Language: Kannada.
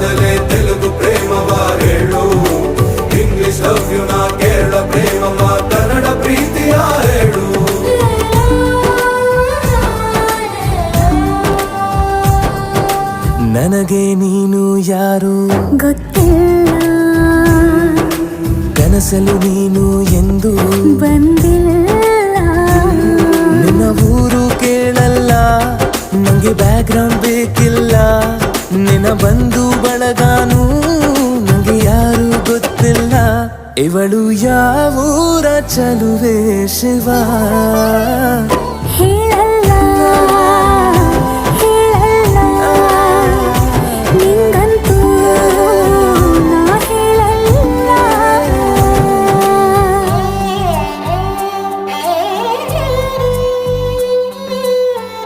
ಮೊದಲೇ ತೆಲುಗು ಪ್ರೇಮವ ಹೇಳು, ಇಂಗ್ಲಿಷ್ ಲವ್ ಯು ನಾ ಕೇರಳ ಪ್ರೇಮವ ಕನ್ನಡ ಪ್ರೀತಿಯ ಹೇಳು. ನನಗೆ ನೀನು ಯಾರು ಗೊತ್ತಿಲ್ಲ, ಕನಸಲು ನೀನು ಎಂದು ಬಂದಿಲ್ಲ. ನಿನ್ನ ಊರು ಕೇಳಲ್ಲ, ನಂಗೆ ಬ್ಯಾಕ್ ಗ್ರೌಂಡ್ ಬೇಕಿಲ್ಲ. ನಿನ್ನ ಬಂಧು ಬಳಗಾನು ನಂಗೆ ಯಾರು ಗೊತ್ತಿಲ್ಲ. ಇವಳು ಯಾವೂರ ಚಲುವೆ ಶಿವ ಹೇಳ